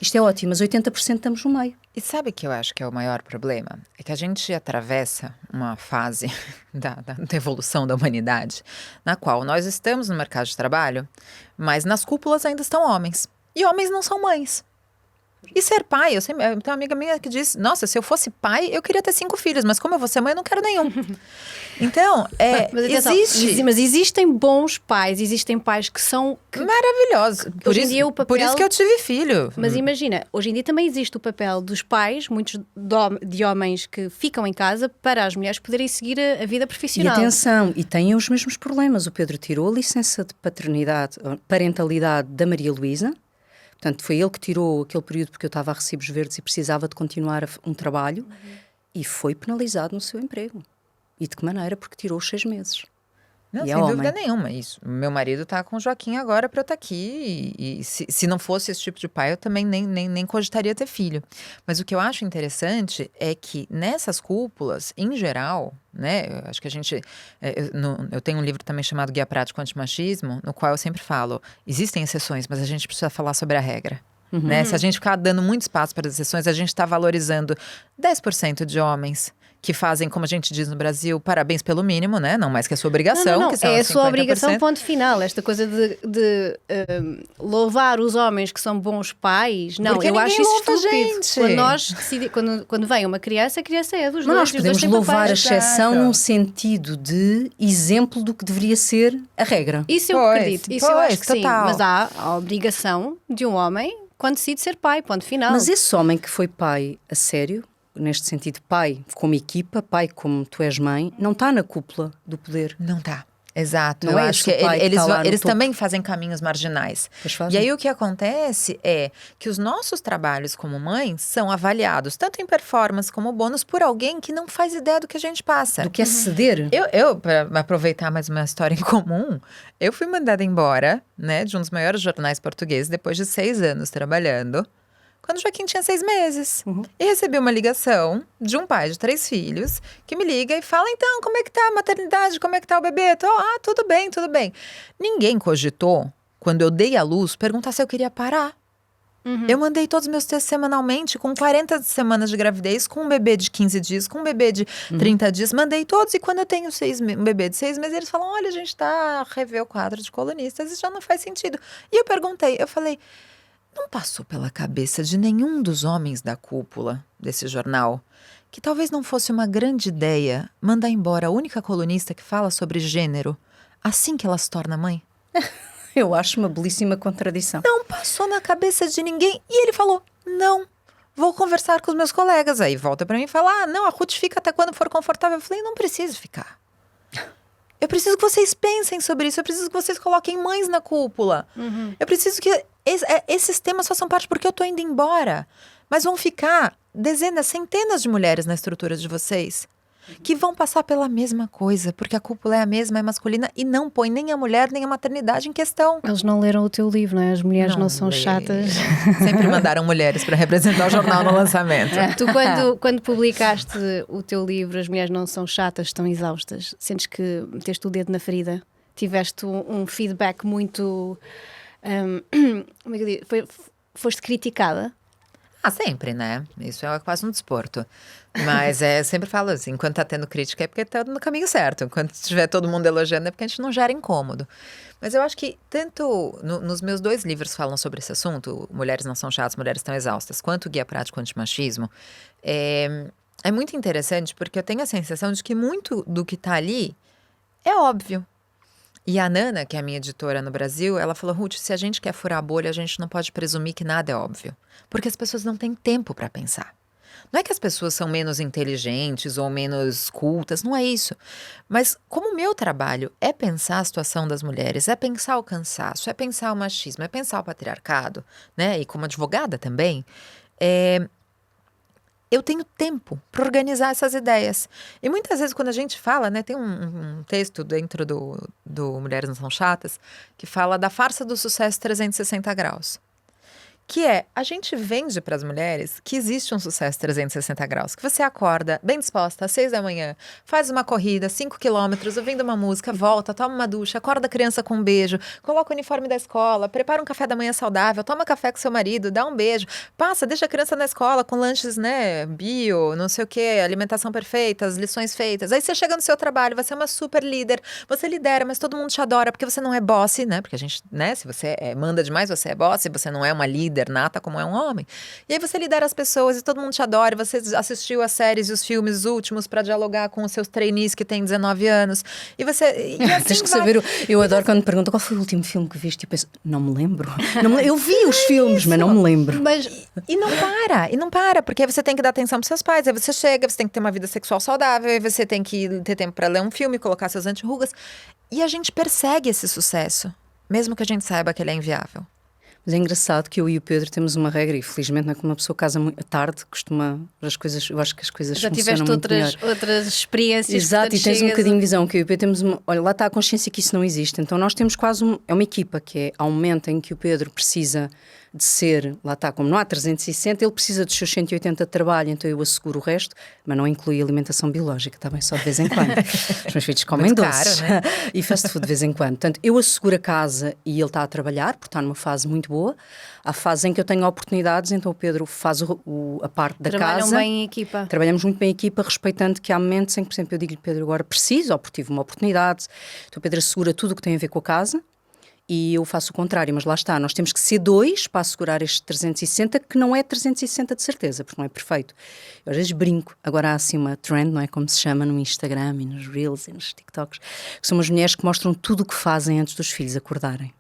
Isto é ótimo, mas 80% estamos no meio. E sabe o que eu acho que é o maior problema? É que a gente atravessa uma fase da evolução da humanidade, na qual nós estamos no mercado de trabalho, mas nas cúpulas ainda estão homens. E homens não são mães. E ser pai, eu tenho uma amiga minha que diz, nossa, se eu fosse pai, eu queria ter 5 filhos, mas como eu vou ser mãe, eu não quero nenhum. Então, mas existem bons pais, existem pais que são... maravilhosos. Por isso que eu tive filho. Mas imagina, hoje em dia também existe o papel dos pais, muitos de homens que ficam em casa, para as mulheres poderem seguir a vida profissional. E atenção, e têm os mesmos problemas. O Pedro tirou a licença de parentalidade da Maria Luísa. Portanto, foi ele que tirou aquele período porque eu estava a recibos verdes e precisava de continuar um trabalho e foi penalizado no seu emprego. E de que maneira? Porque tirou os 6 meses. Não, sem dúvida nenhuma, isso. Meu marido está com o Joaquim agora para eu estar aqui e se não fosse esse tipo de pai, eu também nem cogitaria ter filho. Mas o que eu acho interessante é que nessas cúpulas, em geral, né, eu acho que a gente... Eu tenho um livro também chamado Guia Prático Antimachismo, no qual eu sempre falo, existem exceções, mas a gente precisa falar sobre a regra. Né? Se a gente ficar dando muito espaço para as exceções, a gente está valorizando 10% de homens que fazem, como a gente diz no Brasil, parabéns pelo mínimo, né? Não mais que a sua obrigação. Não. Que são é a sua 50%. obrigação, ponto final. Esta coisa de louvar os homens que são bons pais, não, porque eu acho isso estúpido. Quando vem uma criança, a criança é dos dois. Nós podemos louvar a exceção num sentido de exemplo do que deveria ser a regra. Isso eu acredito, isso eu acho que sim. Mas há a obrigação de um homem quando decide ser pai, ponto final. Mas esse homem que foi pai a sério, neste sentido pai como equipa, pai como tu és mãe, não está na cúpula do poder. Não está. Exato, Não eu é acho esse que o pai que eles, tá lá no eles topo. também fazem caminhos marginais. Pois fazem. E aí o que acontece é que os nossos trabalhos como mães são avaliados, tanto em performance como bônus, por alguém que não faz ideia do que a gente passa. Do que é ceder. Para aproveitar mais uma história em comum, eu fui mandada embora, né, de um dos maiores jornais portugueses, depois de 6 anos trabalhando, quando o Joaquim tinha 6 meses. E recebi uma ligação de um pai de 3 filhos, que me liga e fala, então, como é que tá a maternidade, como é que tá o bebê? Tudo bem, tudo bem. Ninguém cogitou, quando eu dei à luz, perguntar se eu queria parar. Eu mandei todos os meus textos semanalmente, com 40 semanas de gravidez, com um bebê de 15 dias, com um bebê de 30 dias. Mandei todos, e quando eu tenho um bebê de 6 meses, eles falam, olha, a gente tá a rever o quadro de colunistas, isso já não faz sentido. E eu perguntei, eu falei, não passou pela cabeça de nenhum dos homens da cúpula desse jornal que talvez não fosse uma grande ideia mandar embora a única colunista que fala sobre gênero assim que ela se torna mãe? Eu acho uma belíssima contradição. Não passou na cabeça de ninguém. E ele falou, não, vou conversar com os meus colegas. Aí volta pra mim e fala, não, a Ruth fica até quando for confortável. Eu falei, não preciso ficar. Eu preciso que vocês pensem sobre isso. Eu preciso que vocês coloquem mães na cúpula. Eu preciso que esses temas façam parte, porque eu tô indo embora. Mas vão ficar dezenas, centenas de mulheres na estrutura de vocês que vão passar pela mesma coisa, porque a cúpula é a mesma, é masculina, e não põe nem a mulher, nem a maternidade em questão. Eles não leram o teu livro, não é? As mulheres não são lê. chatas. Sempre mandaram mulheres para representar o jornal no lançamento. Tu, quando publicaste o teu livro, As Mulheres Não São Chatas, Estão Exaustas, sentes que meteste o dedo na ferida? Tiveste um feedback muito... como é que eu digo? Foste criticada? Sempre, né? Isso é quase um desporto. Mas eu sempre falo assim, enquanto tá tendo crítica é porque tá no caminho certo. Enquanto tiver todo mundo elogiando é porque a gente não gera incômodo. Mas eu acho que tanto nos meus 2 livros falam sobre esse assunto, Mulheres Não São Chatas, Mulheres Estão Exaustas, quanto o Guia Prático Antimachismo, é muito interessante porque eu tenho a sensação de que muito do que tá ali é óbvio. E a Nana, que é a minha editora no Brasil, ela falou, Ruth, se a gente quer furar a bolha, a gente não pode presumir que nada é óbvio. Porque as pessoas não têm tempo para pensar. Não é que as pessoas são menos inteligentes ou menos cultas, não é isso. Mas como o meu trabalho é pensar a situação das mulheres, é pensar o cansaço, é pensar o machismo, é pensar o patriarcado, né? E como advogada também, eu tenho tempo para organizar essas ideias. E muitas vezes quando a gente fala, né, tem um texto dentro do Mulheres Não São Chatas, que fala da farsa do sucesso 360 graus. Que a gente vende para as mulheres que existe um sucesso 360 graus. Que você acorda bem disposta às 6 da manhã, faz uma corrida, 5 quilômetros, ouvindo uma música, volta, toma uma ducha, acorda a criança com um beijo, coloca o uniforme da escola, prepara um café da manhã saudável, toma café com seu marido, dá um beijo, passa, deixa a criança na escola com lanches, né, bio, não sei o quê, alimentação perfeita, as lições feitas. Aí você chega no seu trabalho, você é uma super líder, você lidera, mas todo mundo te adora porque você não é boss, né? Porque a gente, né, se você manda demais, você é boss, se você não é uma líder nata como é um homem. E aí você lidera as pessoas e todo mundo te adora, você assistiu as séries e os filmes últimos para dialogar com os seus trainees que têm 19 anos. E você... E assim Tens que saber, eu adoro quando me perguntam qual foi o último filme que viste e penso, não me lembro. Eu vi os filmes, mas não me lembro. E não para, porque aí você tem que dar atenção pros seus pais, aí você chega, você tem que ter uma vida sexual saudável, aí você tem que ter tempo para ler um filme, colocar seus anti-rugas. E a gente persegue esse sucesso, mesmo que a gente saiba que ele é inviável. Mas é engraçado que eu e o Pedro temos uma regra e felizmente não é que uma pessoa casa muito tarde, costuma as coisas, eu acho que as coisas já funcionam tiveste muito melhor. outras experiências. Exato, e tens um bocadinho de visão que eu e o Pedro temos olha, lá está a consciência que isso não existe, então nós temos quase é uma equipa que é, ao momento em que o Pedro precisa de ser, lá está, como não há 360, ele precisa dos seus 180 de trabalho, então eu asseguro o resto, mas não inclui alimentação biológica, está bem, só de vez em quando. Os meus filhos comem muito doces, caro, né? E fast food de vez em quando. Portanto, eu asseguro a casa e ele está a trabalhar, porque está numa fase muito boa. Há fases em que eu tenho oportunidades, então o Pedro faz a parte da Trabalham casa. bem em equipa. Trabalhamos muito bem em equipa, respeitando que há momentos em que, por exemplo, eu digo-lhe, Pedro, agora preciso, ou porque tive uma oportunidade. Então o Pedro assegura tudo o que tem a ver com a casa. E eu faço o contrário, mas lá está, nós temos que ser 2 para assegurar este 360, que não é 360 de certeza, porque não é perfeito. Eu às vezes brinco, agora há assim uma trend, não é, como se chama no Instagram e nos Reels e nos TikToks, que são as mulheres que mostram tudo o que fazem antes dos filhos acordarem.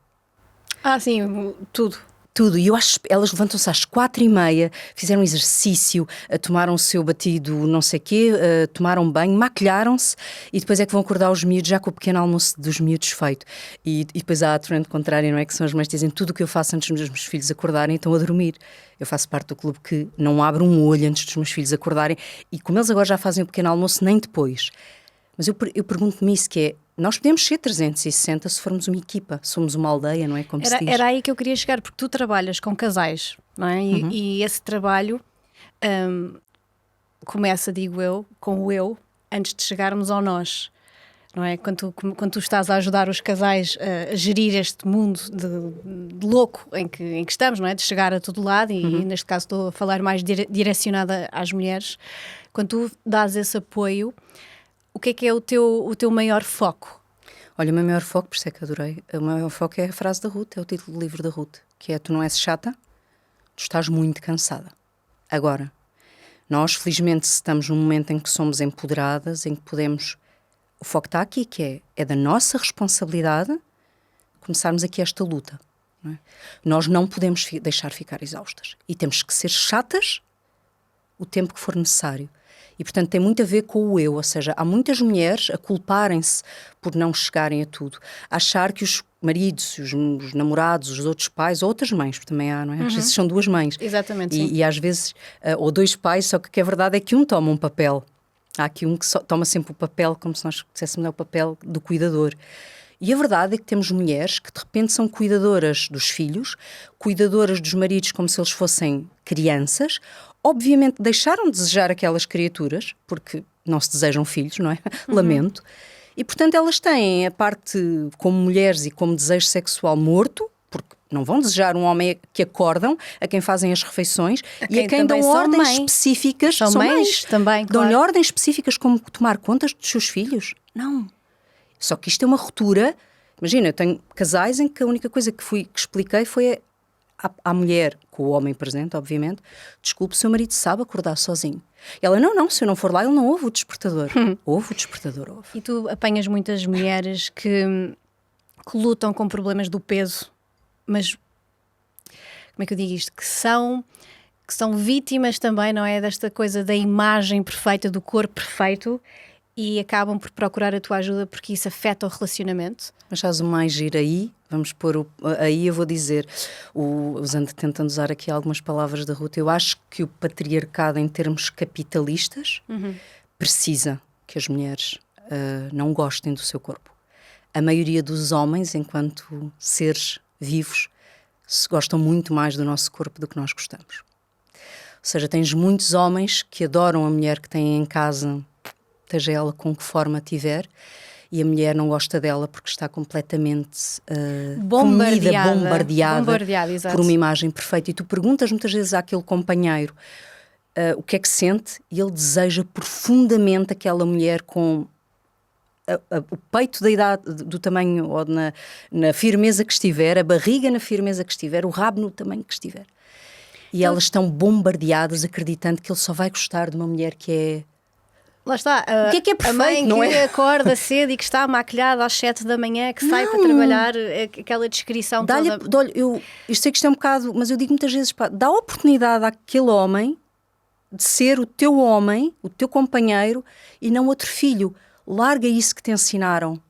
Sim, tudo. Tudo. E eu acho elas levantam-se às 4h30, fizeram exercício, tomaram o seu batido não sei quê, tomaram banho, maquilharam-se e depois é que vão acordar os miúdos já com o pequeno almoço dos miúdos feito. E depois há a trend contrária, não é? Que são as mães que dizem tudo o que eu faço antes dos meus filhos acordarem estão a dormir. Eu faço parte do clube que não abre um olho antes dos meus filhos acordarem e como eles agora já fazem o pequeno almoço, nem depois. Mas eu pergunto-me isso, que é, nós podemos ser 360 se formos uma equipa, somos uma aldeia, não é? Como se diz. Era aí que eu queria chegar, porque tu trabalhas com casais, não é? E esse trabalho começa, digo eu, com o eu, antes de chegarmos ao nós, não é? Quando tu estás a ajudar os casais a gerir este mundo de louco em que estamos, não é? De chegar a todo lado, e neste caso estou a falar mais direcionada às mulheres, quando tu dás esse apoio, o que é o teu maior foco? Olha, o meu maior foco, por isso é que adorei, o meu maior foco é a frase da Ruth, é o título do livro da Ruth, que é: tu não és chata, tu estás muito cansada. Agora, nós felizmente estamos num momento em que somos empoderadas, em que podemos, o foco está aqui, que é da nossa responsabilidade começarmos aqui esta luta, não é? Nós não podemos deixar ficar exaustas e temos que ser chatas o tempo que for necessário. E, portanto, tem muito a ver com o eu, ou seja, há muitas mulheres a culparem-se por não chegarem a tudo, a achar que os maridos, os namorados, os outros pais, ou outras mães, porque também há, não é? Às vezes são duas mães. Exatamente, sim. E às vezes, ou dois pais, só que a verdade é que um toma um papel. Há aqui um que toma sempre o papel, como se nós disséssemos, o papel do cuidador. E a verdade é que temos mulheres que de repente são cuidadoras dos filhos, cuidadoras dos maridos como se eles fossem crianças. Obviamente deixaram de desejar aquelas criaturas, porque não se desejam filhos, não é? Lamento. E portanto elas têm a parte como mulheres e como desejo sexual morto, porque não vão desejar um homem que acordam, a quem fazem as refeições e a quem dão ordens específicas. São mães também, claro. Dão-lhe ordens específicas como tomar contas dos seus filhos? Não. Só que isto é uma ruptura. Imagina, eu tenho casais em que a única coisa que expliquei foi à mulher, com o homem presente, obviamente: desculpe, seu marido sabe acordar sozinho. Ela, não, se eu não for lá, ele não ouve o despertador. Ouve o despertador, ouve. E tu apanhas muitas mulheres que lutam com problemas do peso, mas, como é que eu digo isto? Que são vítimas também, não é? Desta coisa da imagem perfeita, do corpo perfeito, e acabam por procurar a tua ajuda porque isso afeta o relacionamento. Mas estás o mais giro aí, vamos pôr aí eu vou dizer, tentando usar aqui algumas palavras da Ruth, eu acho que o patriarcado em termos capitalistas precisa que as mulheres não gostem do seu corpo. A maioria dos homens, enquanto seres vivos, se gostam muito mais do nosso corpo do que nós gostamos. Ou seja, tens muitos homens que adoram a mulher que têm em casa, seja ela com que forma tiver, e a mulher não gosta dela porque está completamente bombardeada por uma imagem perfeita. E tu perguntas muitas vezes àquele companheiro o que é que sente, e ele deseja profundamente aquela mulher com o peito da idade, do tamanho, ou na firmeza que estiver, a barriga na firmeza que estiver, o rabo no tamanho que estiver. E elas estão bombardeadas acreditando que ele só vai gostar de uma mulher que é... Lá está, o que é perfeito, a mãe não que é? acorda cedo e que está maquilhada às 7 da manhã, que sai para trabalhar, aquela descrição toda. Olha, eu sei que isto é um bocado, mas eu digo muitas vezes, dá oportunidade àquele homem de ser o teu homem, o teu companheiro, e não outro filho. Larga isso que te ensinaram.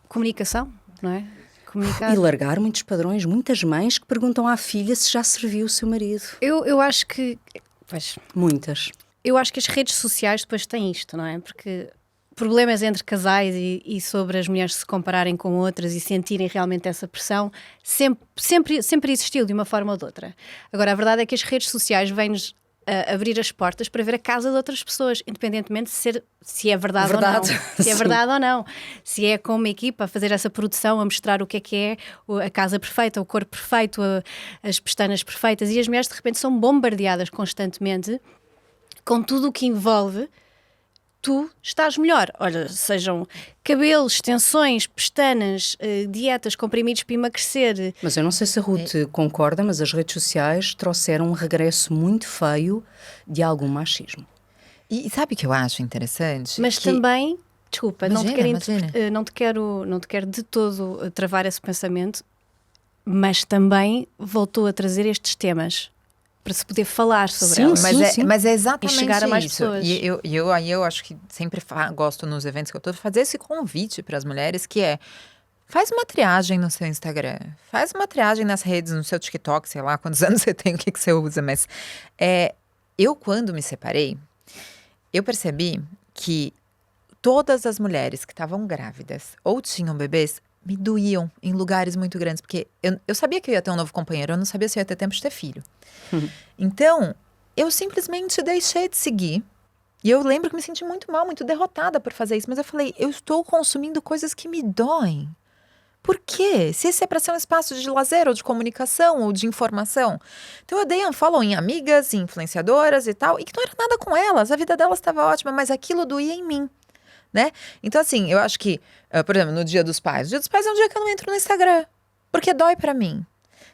Comunicação, não é? Comunicar. E largar muitos padrões, muitas mães que perguntam à filha se já serviu o seu marido. Eu acho que... Pois, muitas. Eu acho que as redes sociais depois têm isto, não é? Porque problemas entre casais e sobre as mulheres se compararem com outras e sentirem realmente essa pressão sempre existiu de uma forma ou de outra. Agora, a verdade é que as redes sociais vêm-nos abrir as portas para ver a casa de outras pessoas, independentemente de se é verdade ou não. Se é verdade ou não. Se é com uma equipa a fazer essa produção, a mostrar o que é a casa perfeita, o corpo perfeito, as pestanas perfeitas, e as mulheres de repente são bombardeadas constantemente com tudo o que envolve tu estás melhor. Olha, sejam cabelos, extensões, pestanas, dietas, comprimidos para emagrecer. Mas eu não sei se a Ruth concorda, mas as redes sociais trouxeram um regresso muito feio de algum machismo. E sabe o que eu acho interessante? Mas também, desculpa, imagina. não te quero de todo travar esse pensamento, mas também voltou a trazer estes temas para se poder falar sobre elas. Mas é exatamente E chegar a mais isso. pessoas. E eu acho que sempre gosto nos eventos que eu tô fazer esse convite para as mulheres, que é: faz uma triagem no seu Instagram, faz uma triagem nas redes, no seu TikTok, sei lá quantos anos você tem, o que você usa, mas eu, quando me separei, eu percebi que todas as mulheres que estavam grávidas ou tinham bebês me doíam em lugares muito grandes, porque eu sabia que eu ia ter um novo companheiro, eu não sabia se eu ia ter tempo de ter filho. Então, eu simplesmente deixei de seguir. E eu lembro que me senti muito mal, muito derrotada por fazer isso, mas eu falei: eu estou consumindo coisas que me doem. Por quê? Se esse é para ser um espaço de lazer, ou de comunicação, ou de informação. Então eu dei unfollow em amigas, em influenciadoras e tal, e que não era nada com elas, a vida delas estava ótima, mas aquilo doía em mim, né? Então assim, eu acho que, por exemplo, no Dia dos Pais. O Dia dos Pais é um dia que eu não entro no Instagram, porque dói para mim,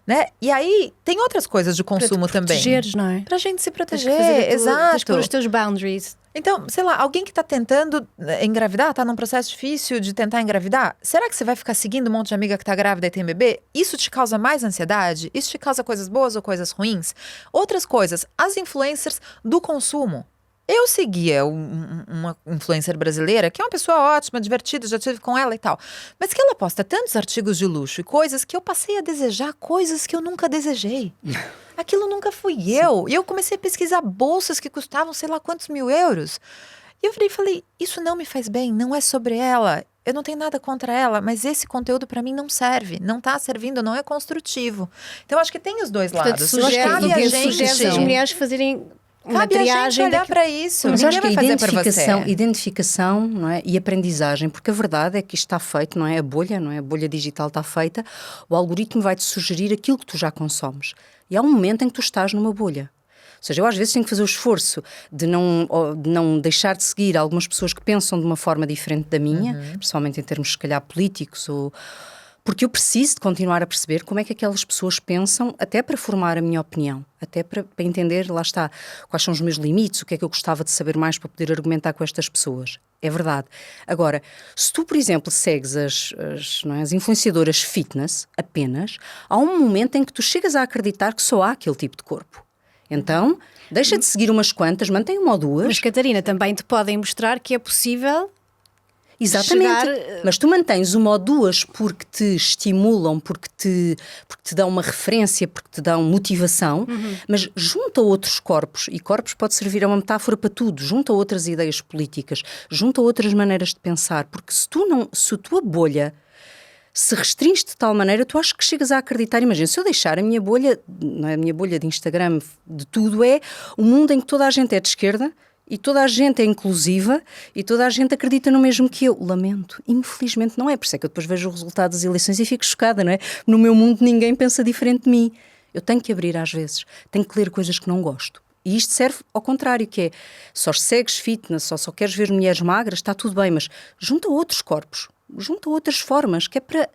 né? E aí, tem outras coisas de consumo também. Protegeres, não é? Pra gente se Tens que proteger, fazer tens que exato. pôr os teus boundaries. Então, sei lá, alguém que tá tentando engravidar, tá num processo difícil de tentar engravidar, será que você vai ficar seguindo um monte de amiga que tá grávida e tem bebê? Isso te causa mais ansiedade? Isso te causa coisas boas ou coisas ruins? Outras coisas, as influencers do consumo. Eu seguia uma influencer brasileira, que é uma pessoa ótima, divertida, já tive com ela e tal. Mas que ela posta tantos artigos de luxo e coisas que eu passei a desejar coisas que eu nunca desejei. Aquilo nunca fui eu. E eu comecei a pesquisar bolsas que custavam sei lá quantos mil euros. E eu falei, isso não me faz bem, não é sobre ela. Eu não tenho nada contra ela, mas esse conteúdo pra mim não serve. Não tá servindo, não é construtivo. Então, acho que tem os dois Portanto, lados. sugere Cabe as mulheres fazerem uma Cabe a gente triagem olhar para isso. Mas Ninguém acho que vai a fazer por você. identificação, não é? E aprendizagem, porque a verdade é que isto está feito, não é? A bolha, não é? A bolha digital está feita, o algoritmo vai-te sugerir aquilo que tu já consomes. E há um momento em que tu estás numa bolha. Ou seja, eu às vezes tenho que fazer o esforço de não deixar de seguir algumas pessoas que pensam de uma forma diferente da minha, principalmente em termos, se calhar, políticos ou... Porque eu preciso de continuar a perceber como é que aquelas pessoas pensam, até para formar a minha opinião, até para entender, lá está, quais são os meus limites, o que é que eu gostava de saber mais para poder argumentar com estas pessoas. É verdade. Agora, se tu, por exemplo, segues as influenciadoras fitness apenas, há um momento em que tu chegas a acreditar que só há aquele tipo de corpo. Então, deixa de seguir umas quantas, mantém uma ou duas. Mas, Catarina, também te podem mostrar que é possível. Exatamente, mas tu mantens uma ou duas porque te estimulam, porque te dão uma referência, porque te dão motivação, mas junto a outros corpos, e corpos pode servir a uma metáfora para tudo, junto a outras ideias políticas, junto a outras maneiras de pensar, porque se a tua bolha se restringe de tal maneira, tu acho que chegas a acreditar, imagina, se eu deixar a minha bolha, não é a minha bolha de Instagram, de tudo é um mundo em que toda a gente é de esquerda, e toda a gente é inclusiva e toda a gente acredita no mesmo que eu. Lamento, infelizmente não é. Por isso é que eu depois vejo o resultado das eleições e fico chocada, não é? No meu mundo ninguém pensa diferente de mim. Eu tenho que abrir às vezes, tenho que ler coisas que não gosto. E isto serve ao contrário, que é, só segues fitness, só queres ver mulheres magras, está tudo bem, mas junta outros corpos, junta outras formas, que é para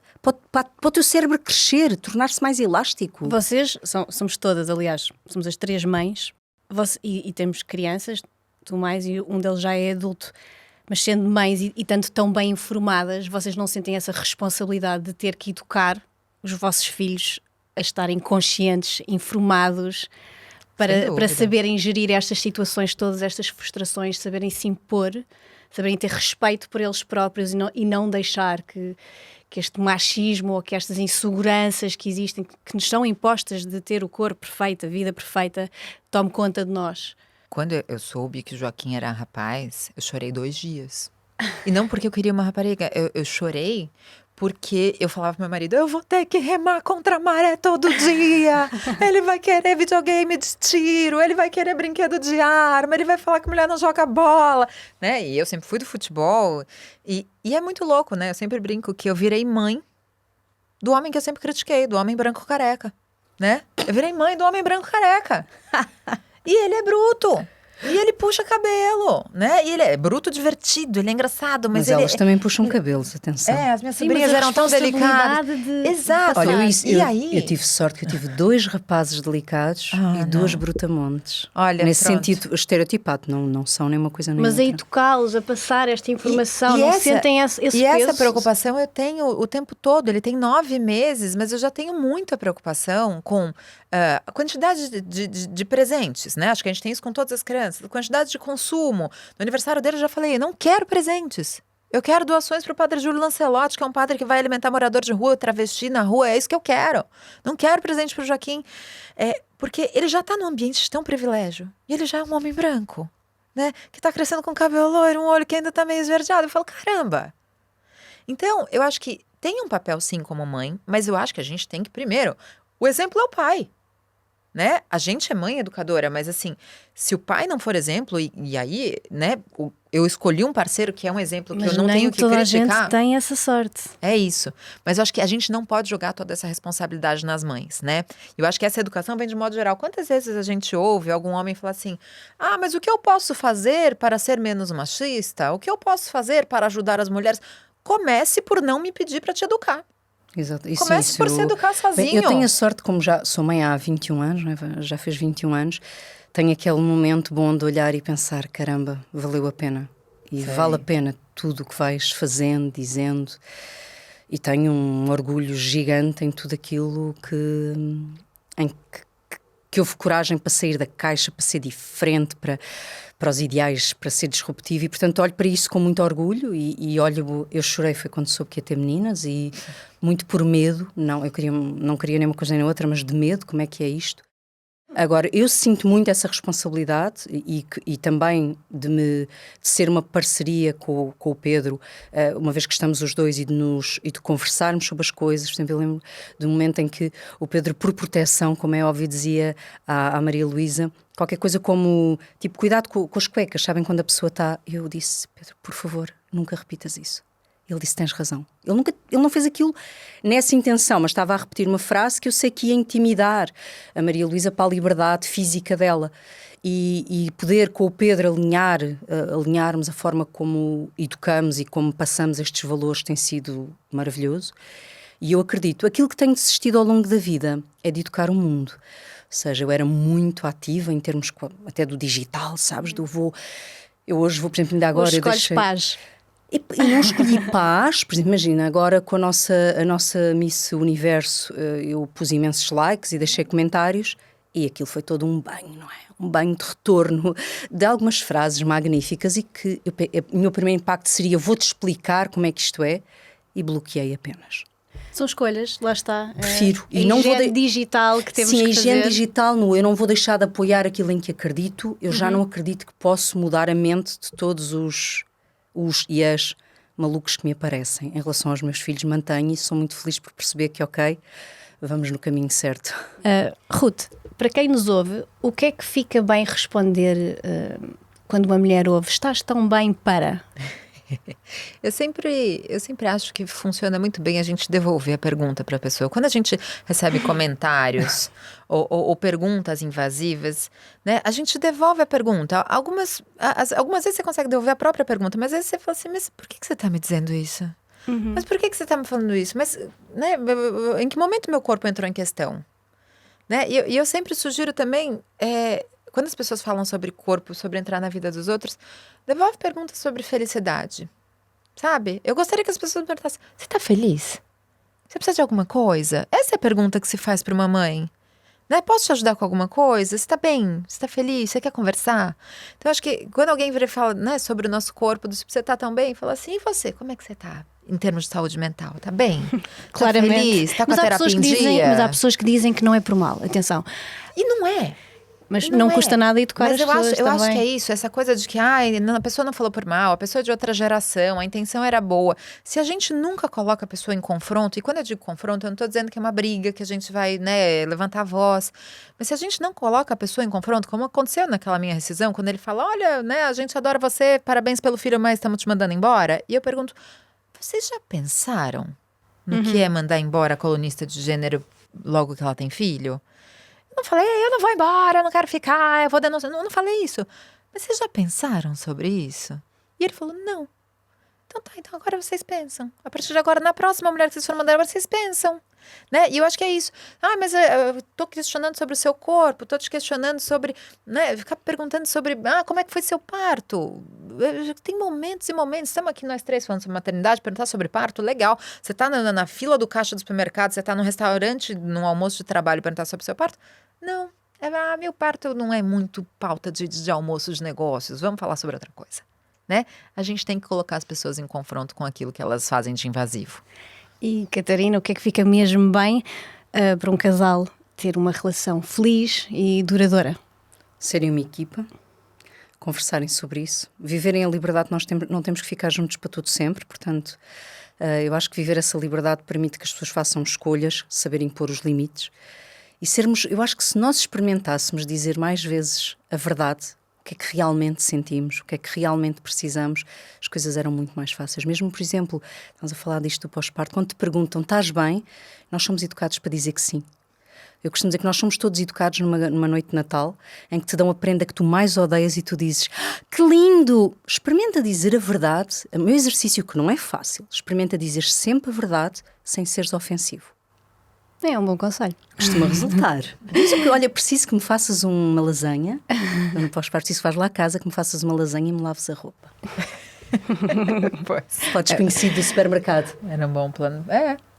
o teu cérebro crescer, tornar-se mais elástico. Vocês, somos todas, aliás, somos as três mães, e temos crianças, tu mais, e um deles já é adulto, mas sendo mães e tanto tão bem informadas, vocês não sentem essa responsabilidade de ter que educar os vossos filhos a estarem conscientes, informados, para saberem gerir estas situações, todas estas frustrações, saberem se impor, saberem ter respeito por eles próprios e não deixar que este machismo ou que estas inseguranças que existem, que nos são impostas de ter o corpo perfeito, a vida perfeita, tome conta de nós. Quando eu soube que o Joaquim era rapaz, eu chorei 2 dias. E não porque eu queria uma rapariga, eu chorei porque eu falava pro meu marido, eu vou ter que remar contra a maré todo dia. Ele vai querer videogame de tiro, ele vai querer brinquedo de arma, ele vai falar que mulher não joga bola, né? E eu sempre fui do futebol. E é muito louco, né? Eu sempre brinco que eu virei mãe do homem que eu sempre critiquei, do homem branco careca, né? Eu virei mãe do homem branco careca. E ele é bruto. E ele puxa cabelo, né? E ele é bruto, divertido, ele é engraçado, mas ele... elas também puxam cabelos, atenção. As minhas sobrinhas eram tão delicadas. Exato. Olha, E aí? eu tive sorte que eu tive 2 rapazes delicados e 2 brutamontes. Olha, nesse pronto. sentido, estereotipado, não são nem uma coisa nem Mas outra. aí tocá-los a passar esta informação, não sentem esse peso? E essa preocupação eu tenho o tempo todo. Ele tem 9 meses, mas eu já tenho muita preocupação com a quantidade de presentes, né? Acho que a gente tem isso com todas as crianças. A quantidade de consumo. No aniversário dele eu já falei, eu não quero presentes. Eu quero doações para o padre Júlio Lancelotti, que é um padre que vai alimentar morador de rua, travesti na rua. É isso que eu quero. Não quero presente para o Joaquim. Porque ele já está num ambiente de tão privilégio. E ele já é um homem branco, né? Que está crescendo com cabelo loiro, um olho que ainda está meio esverdeado. Eu falo, caramba. Então, eu acho que tem um papel sim como mãe, mas eu acho que a gente tem que, primeiro, o exemplo é o pai. Né? A gente é mãe educadora, mas assim, se o pai não for exemplo, e aí, né, eu escolhi um parceiro que é um exemplo que mas eu não tenho que toda criticar. A gente tem essa sorte. É isso. Mas eu acho que a gente não pode jogar toda essa responsabilidade nas mães, né? Eu acho que essa educação vem de modo geral. Quantas vezes a gente ouve algum homem falar assim: ah, mas o que eu posso fazer para ser menos machista? O que eu posso fazer para ajudar as mulheres? Comece por não me pedir para te educar. Exato. Comece por se educar sozinho. Bem, eu tenho a sorte, como já sou mãe há 21 anos, né? Já fez 21 anos, tenho aquele momento bom de olhar e pensar, caramba, valeu a pena. E vale a pena tudo o que vais fazendo, dizendo. E tenho um orgulho gigante em tudo aquilo que houve coragem para sair da caixa, para ser diferente, para os ideais, para ser disruptivo, e portanto olho para isso com muito orgulho e olho, eu chorei foi quando soube que ia ter meninas e muito por medo, não queria nem uma coisa nem outra, mas de medo, como é que é isto? Agora, eu sinto muito essa responsabilidade e também de ser uma parceria com o Pedro, uma vez que estamos os dois e de conversarmos sobre as coisas. Por exemplo, eu lembro do momento em que o Pedro, por proteção, como é óbvio, dizia à Maria Luísa, qualquer coisa como, tipo, cuidado com as cuecas, sabem quando a pessoa está... Eu disse, Pedro, por favor, nunca repitas isso. Ele disse, tens razão. Ele não fez aquilo nessa intenção, mas estava a repetir uma frase que eu sei que ia intimidar a Maria Luísa para a liberdade física dela. E poder com o Pedro alinharmos a forma como educamos e como passamos estes valores tem sido maravilhoso. E eu acredito, aquilo que tenho desistido ao longo da vida é de educar o mundo. Ou seja, eu era muito ativa em termos até do digital, sabes? Eu hoje vou, por exemplo, ainda agora... Hoje escolhes paz. E não escolhi paz, por exemplo, imagina, agora com a nossa Miss Universo, eu pus imensos likes e deixei comentários e aquilo foi todo um banho, não é? Um banho de retorno de algumas frases magníficas e que o meu primeiro impacto seria, vou-te explicar como é que isto é, e bloqueei apenas. São escolhas, lá está. Prefiro. E não higiene digital que temos que fazer. Sim, a higiene digital, eu não vou deixar de apoiar aquilo em que acredito, eu já não acredito que posso mudar a mente de todos os e as malucos que me aparecem. Em relação aos meus filhos, mantenho e sou muito feliz por perceber que, ok, vamos no caminho certo. Ruth, para quem nos ouve, o que é que fica bem responder quando uma mulher ouve? Estás tão bem para... Eu sempre acho que funciona muito bem a gente devolver a pergunta para a pessoa. Quando a gente recebe comentários ou perguntas invasivas, né, a gente devolve a pergunta. Algumas vezes você consegue devolver a própria pergunta, mas às vezes você fala assim, mas por que você está me dizendo isso? Mas por que você está me falando isso? Mas, né, em que momento meu corpo entrou em questão? Né? E eu sempre sugiro também... quando as pessoas falam sobre corpo, sobre entrar na vida dos outros, devolve perguntas sobre felicidade, sabe? Eu gostaria que as pessoas me perguntassem, você tá feliz? Você precisa de alguma coisa? Essa é a pergunta que se faz para uma mãe. Né? Posso te ajudar com alguma coisa? Você tá bem? Você tá feliz? Você quer conversar? Então, acho que quando alguém vira e fala, né, sobre o nosso corpo, você tá tão bem? Fala assim, e você? Como é que você tá? Em termos de saúde mental, tá bem? Claramente. Tá feliz? Tá com a terapia em dia? Mas há pessoas que dizem que não é por mal, atenção. E não é. Mas não custa nada educar as pessoas também. Mas eu acho que é isso, essa coisa de que a pessoa não falou por mal, a pessoa é de outra geração, a intenção era boa. Se a gente nunca coloca a pessoa em confronto, e quando eu digo confronto, eu não estou dizendo que é uma briga, que a gente vai, né, levantar a voz, mas se a gente não coloca a pessoa em confronto, como aconteceu naquela minha rescisão, quando ele fala, olha, né, a gente adora você, parabéns pelo filho, mas estamos te mandando embora, e eu pergunto, vocês já pensaram no que é mandar embora a colunista de gênero logo que ela tem filho? Não falei, eu não vou embora, eu não quero ficar, eu vou denunciar. Não falei isso. mas vocês já pensaram sobre isso? E ele falou, não. Então tá, então agora vocês pensam. A partir de agora, na próxima mulher que vocês forem mandar, vocês pensam. Né? E eu acho que é isso. Mas eu tô questionando sobre o seu corpo, tô te questionando sobre, né, ficar perguntando sobre, como é que foi seu parto? Tem momentos e momentos, estamos aqui nós três falando sobre maternidade, perguntar sobre parto, legal. Você tá na fila do caixa do supermercado, você tá num restaurante, num almoço de trabalho, perguntar sobre o seu parto? Não, meu parto não é muito pauta de almoço de negócios, vamos falar sobre outra coisa. Né? A gente tem que colocar as pessoas em confronto com aquilo que elas fazem de invasivo. E, Catarina, o que é que fica mesmo bem para um casal ter uma relação feliz e duradoura? Serem uma equipa, conversarem sobre isso, viverem a liberdade. Nós não temos que ficar juntos para tudo sempre, portanto, eu acho que viver essa liberdade permite que as pessoas façam escolhas, saberem pôr os limites e sermos. Eu acho que se nós experimentássemos dizer mais vezes a verdade, o que é que realmente sentimos, o que é que realmente precisamos, as coisas eram muito mais fáceis. Mesmo, por exemplo, estamos a falar disto do pós-parto, quando te perguntam, estás bem? Nós somos educados para dizer que sim. Eu costumo dizer que nós somos todos educados numa noite de Natal, em que te dão a prenda que tu mais odeias e tu dizes, que lindo! Experimenta dizer a verdade, o meu exercício que não é fácil, experimenta dizer sempre a verdade sem seres ofensivo. É um bom conselho. Costuma resultar. Diz que, olha, preciso que me faças uma lasanha. Eu não posso partir, se faz lá a casa, que me faças uma lasanha e me laves a roupa. Podes conhecer do supermercado. Era um bom plano.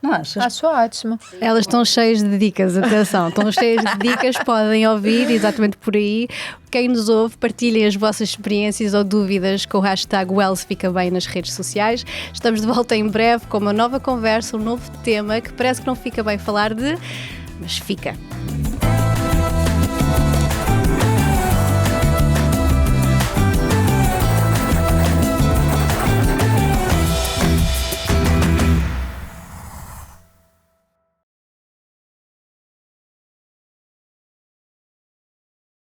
Não achas? Acho ótimo. Elas estão cheias de dicas, atenção, estão cheias de dicas, podem ouvir exatamente por aí. Quem nos ouve, partilhem as vossas experiências ou dúvidas com o hashtag #WellSFicaBem nas redes sociais. Estamos de volta em breve com uma nova conversa, um novo tema que parece que não fica bem falar de, mas fica.